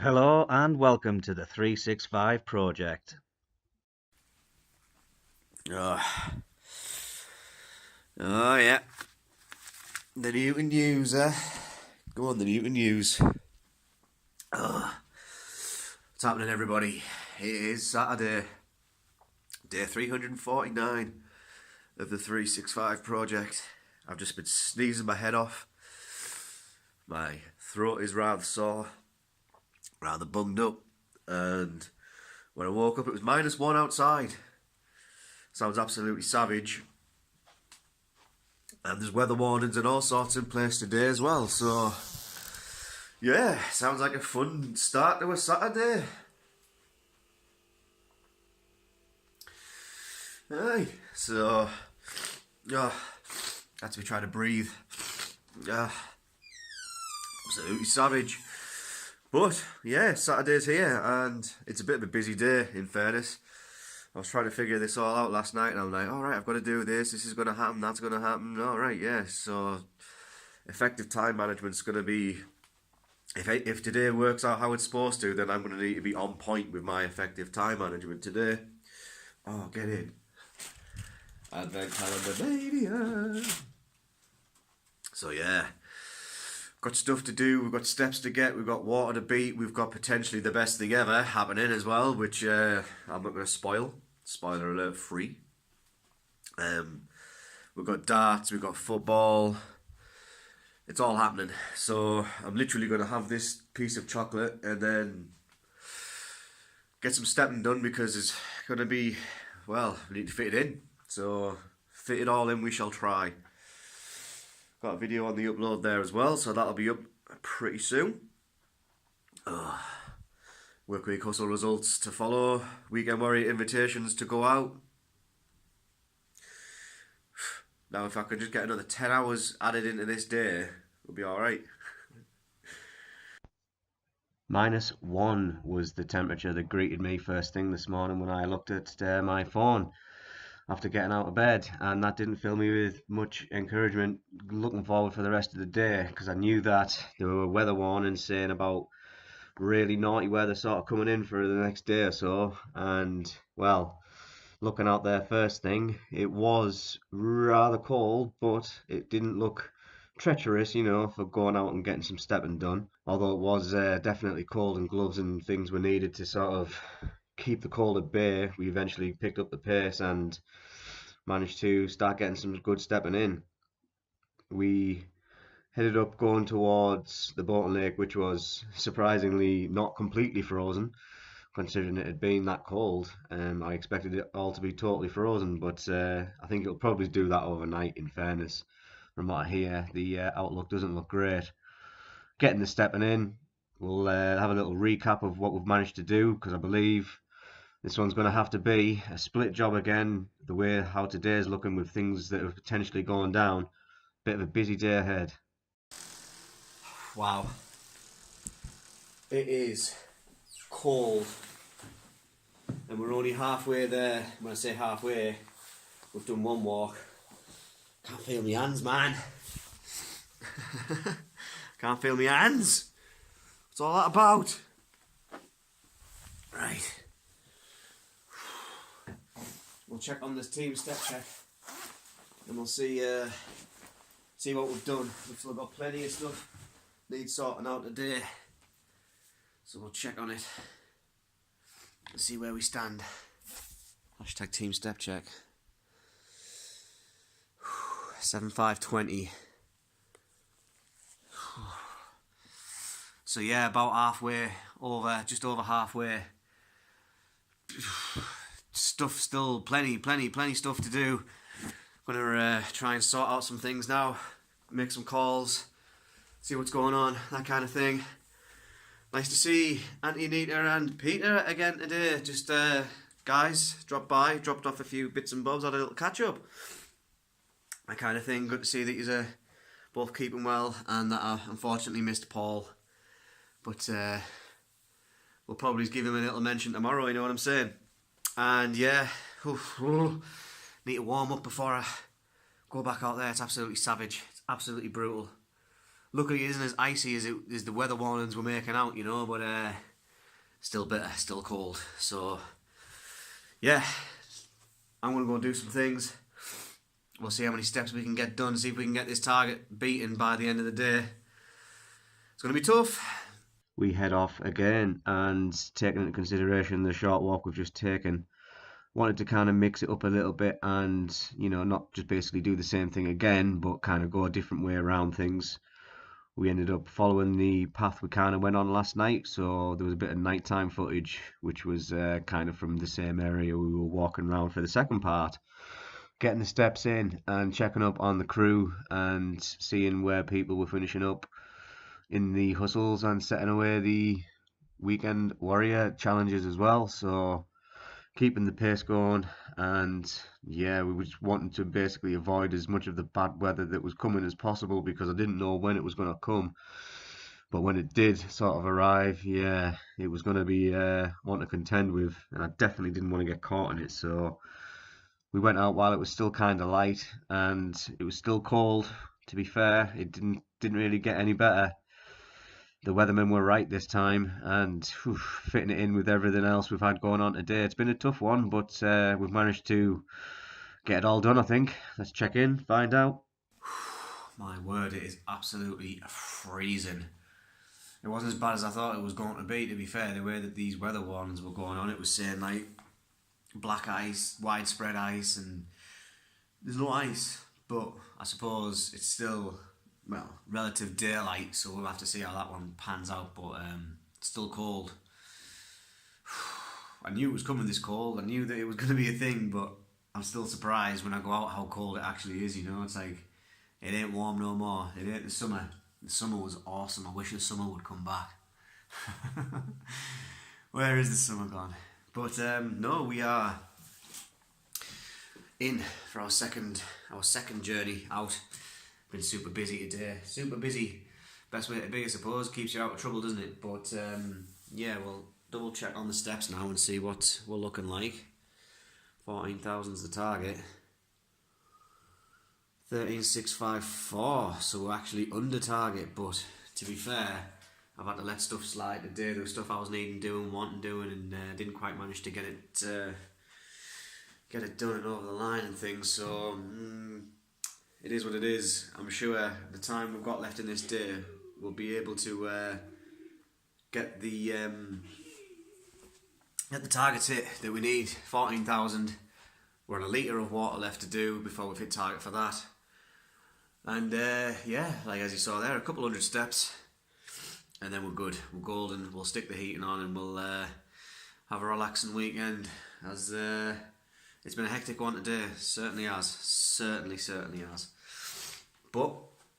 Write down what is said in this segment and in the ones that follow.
Hello and welcome to the 365 Project. Oh, oh yeah. The Newton News, Go on, the Newton News. What's happening, everybody? It is Saturday, day 349 of the 365 Project. I've just been sneezing my head off. My throat is rather sore, rather bunged up, and when I woke up it was -1 outside. Sounds absolutely savage. And there's weather warnings and all sorts in place today as well, so yeah, sounds like a fun start to a Saturday. Aye, so had to be trying to breathe. Absolutely savage. But yeah, Saturday's here and it's a bit of a busy day, in fairness. I was trying to figure this all out last night and I'm like, alright, I've got to do this is going to happen, that's going to happen. Alright, yeah, so effective time management's going to be, if today works out how it's supposed to, then I'm going to need to be on point with my effective time management today. Oh, get in. Advent calendar mania. So yeah, got stuff to do, we've got steps to get, we've got water to beat, we've got potentially the best thing ever happening as well, which I'm not going to spoil. Spoiler alert free. We've got darts, we've got football. It's all happening. So I'm literally going to have this piece of chocolate and then get some stepping done because it's going to be, well, we need to fit it in. So fit it all in, we shall try. Got a video on the upload there as well, so that'll be up pretty soon. Work week hustle results to follow. Weekend warrior invitations to go out. Now if I could just get another 10 hours added into this day, we'll be alright. -1 was the temperature that greeted me first thing this morning when I looked at my phone after getting out of bed, and that didn't fill me with much encouragement looking forward for the rest of the day, because I knew that there were weather warnings saying about really naughty weather sort of coming in for the next day or so. And well, looking out there first thing, it was rather cold, but it didn't look treacherous, for going out and getting some stepping done. Although it was definitely cold and gloves and things were needed to sort of keep the cold at bay. We eventually picked up the pace and managed to start getting some good stepping in. We headed up going towards the Bolton Lake, which was surprisingly not completely frozen, considering it had been that cold. I expected it all to be totally frozen, but I think it'll probably do that overnight, in fairness. From what I hear, the outlook doesn't look great. Getting the stepping in, we'll have a little recap of what we've managed to do, because I believe this one's going to have to be a split job again, the way how today's looking with things that are potentially going down. Bit of a busy day ahead. Wow. It is cold. And we're only halfway there. When I say halfway, we've done one walk. Can't feel my hands, man. Can't feel my hands. What's all that about? Right. We'll check on this team step check. And we'll see what we've done. We've still got plenty of stuff needs sorting out today. So we'll check on it. And see where we stand. Hashtag team step check. 7520. So yeah, about halfway over, just over halfway. Stuff still, plenty stuff to do. Gonna try and sort out some things now, make some calls, see what's going on, that kind of thing. Nice to see Auntie Anita and Peter again today. Just guys dropped by, dropped off a few bits and bobs, had a little catch up. That kind of thing. Good to see that you're both keeping well, and that I unfortunately missed Paul. But we'll probably give him a little mention tomorrow, you know what I'm saying? And yeah, need to warm up before I go back out there. It's absolutely savage. It's absolutely brutal. Luckily it isn't as icy as the weather warnings were making out, but Still bitter, still cold. So, yeah, I'm going to go do some things. We'll see how many steps we can get done, see if we can get this target beaten by the end of the day. It's going to be tough. We head off again, and taking into consideration the short walk we've just taken, wanted to kind of mix it up a little bit and, not just basically do the same thing again, but kind of go a different way around things. We ended up following the path we kind of went on last night, so there was a bit of nighttime footage, which was kind of from the same area we were walking around for the second part. Getting the steps in and checking up on the crew and seeing where people were finishing up in the hustles and setting away the weekend warrior challenges as well. So keeping the pace going, and yeah, we were just wanting to basically avoid as much of the bad weather that was coming as possible, because I didn't know when it was going to come. But when it did sort of arrive, yeah, it was going to be one to contend with, and I definitely didn't want to get caught in it. So we went out while it was still kind of light, and it was still cold. To be fair, it didn't really get any better. The weathermen were right this time, and fitting it in with everything else we've had going on today. It's been a tough one, but we've managed to get it all done, I think. Let's check in, find out. My word, it is absolutely freezing. It wasn't as bad as I thought it was going to be fair. The way that these weather warnings were going on, it was saying like black ice, widespread ice, and there's no ice. But I suppose it's still, well, relative daylight, so we'll have to see how that one pans out. But it's still cold. I knew it was coming this cold. I knew that it was going to be a thing, but I'm still surprised when I go out how cold it actually is. It's like, it ain't warm no more. It ain't the summer. The summer was awesome. I wish the summer would come back. Where is the summer gone? But no, we are in for our second journey out. Been super busy today. Super busy. Best way to be, I suppose. Keeps you out of trouble, doesn't it? But yeah, we'll double check on the steps now and see what we're looking like. 14,000's the target. 13,654, so we're actually under target, but to be fair, I've had to let stuff slide today. There was stuff I was needing doing, wanting doing, and didn't quite manage to get it done and over the line and things, so it is what it is. I'm sure the time we've got left in this day, we'll be able to get the targets hit that we need. 14,000. We're on a litre of water left to do before we've hit target for that. And yeah, like as you saw there, a couple hundred steps, and then we're good. We're golden. We'll stick the heating on, and we'll have a relaxing weekend. As it's been a hectic one today, certainly has. But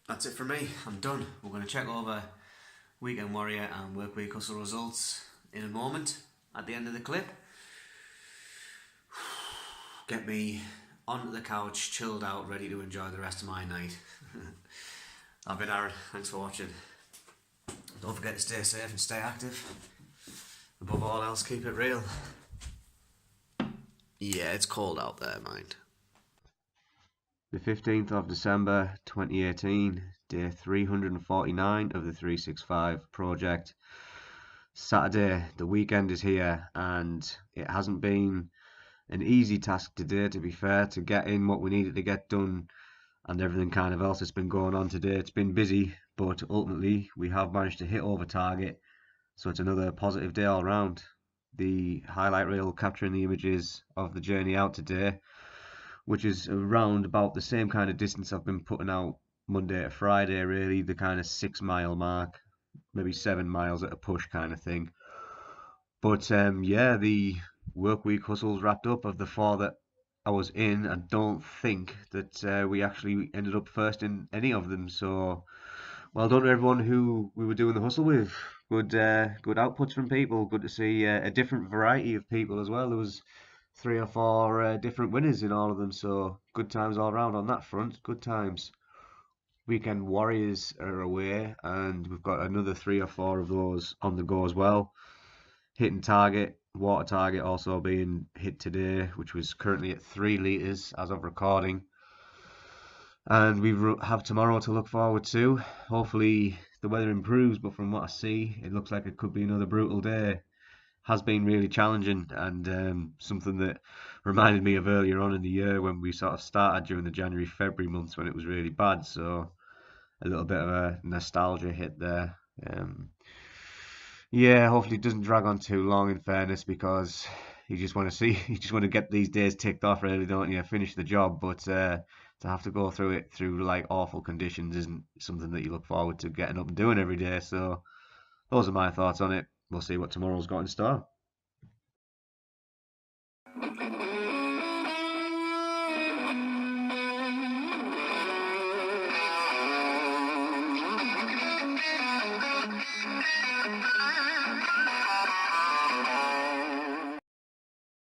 that's it for me. I'm done. We're going to check over Weekend Warrior and Work Week Hustle results in a moment at the end of the clip. Get me onto the couch, chilled out, ready to enjoy the rest of my night. I've been Aaron. Thanks for watching. Don't forget to stay safe and stay active. Above all else, keep it real. Yeah, it's cold out there, mind. The 15th of December 2018, day 349 of the 365 project. Saturday, the weekend is here, and it hasn't been an easy task today, to be fair, to get in what we needed to get done and everything kind of else that's been going on today. It's been busy, but ultimately we have managed to hit over target, so it's another positive day all round. The highlight reel capturing the images of the journey out today, which is around about the same kind of distance I've been putting out Monday to Friday, really, the kind of 6 mile mark, maybe 7 miles at a push kind of thing. But yeah, the work week hustles wrapped up. Of the 4 that I was in, I don't think that we actually ended up first in any of them. So well done to everyone who we were doing the hustle with. Good outputs from people. Good to see a different variety of people as well. There was 3 or 4 different winners in all of them, so good times all round on that front. Good times. Weekend Warriors are away, and we've got another 3 or 4 of those on the go as well. Hitting target, water target also being hit today, which was currently at 3 litres as of recording. And we have tomorrow to look forward to. Hopefully the weather improves, but from what I see, it looks like it could be another brutal day. has been really challenging, and something that reminded me of earlier on in the year when we sort of started during the January February months when it was really bad. So a little bit of a nostalgia hit there. Um, yeah, hopefully it doesn't drag on too long. In fairness, because you just want to see, you just want to get these days ticked off, really, don't you? Finish the job, but to have to go through it through like awful conditions isn't something that you look forward to getting up and doing every day. So those are my thoughts on it. We'll see what tomorrow's got in store.